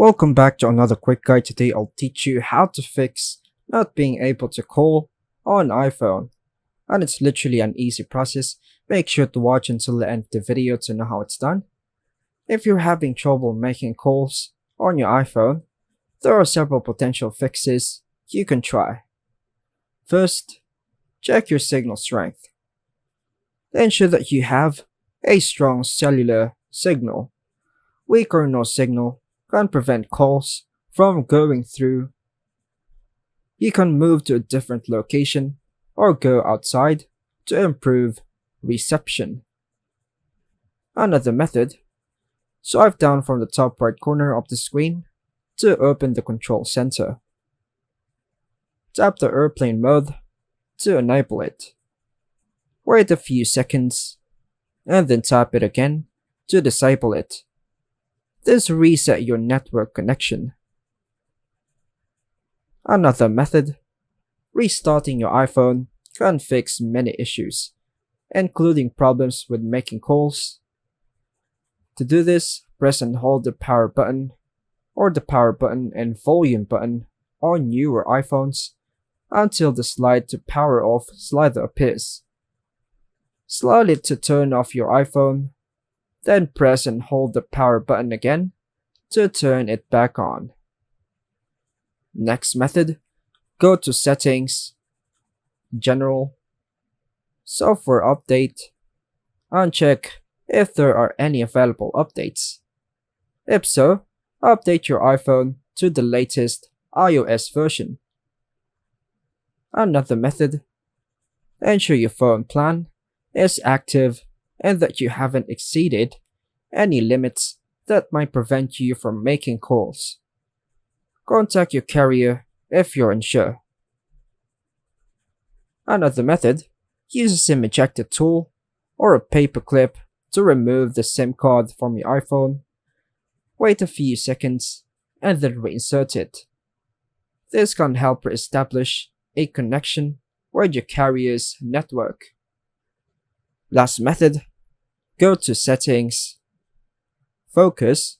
Welcome back to another quick guide. Today I'll teach you how to fix not being able to call on iPhone. And it's literally an easy process. Make sure to watch until the end of the video to know how it's done. If you're having trouble making calls on your iPhone, there are several potential fixes you can try. First, check your signal strength. Ensure that you have a strong cellular signal. Weak or no signal can prevent calls from going through. You can move to a different location or go outside to improve reception. Another method, swipe down from the top right corner of the screen to open the control center. Tap the airplane mode to enable it. Wait a few seconds and then tap it again to disable it. This resets your network connection. Another method, restarting your iPhone can fix many issues, including problems with making calls. To do this, press and hold the power button or the power button and volume button on newer iPhones until the slide to power off slider appears. Slide it to turn off your iPhone, then press and hold the power button again to turn it back on. Next method, go to Settings, General, Software Update, and check if there are any available updates. If so, update your iPhone to the latest iOS version. Another method, ensure your phone plan is active and that you haven't exceeded any limits that might prevent you from making calls. Contact your carrier if you're unsure. Another method, use a SIM ejector tool or a paper clip to remove the SIM card from your iPhone. Wait a few seconds and then reinsert it. This can help re-establish a connection with your carrier's network. Last method, go to Settings, Focus,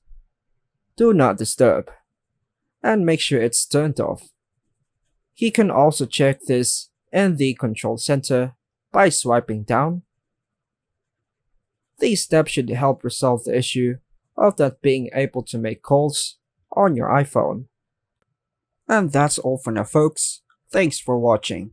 Do Not Disturb, and make sure it's turned off. You can also check this in the control center by swiping down. These steps should help resolve the issue of not being able to make calls on your iPhone. And that's all for now, folks. Thanks for watching.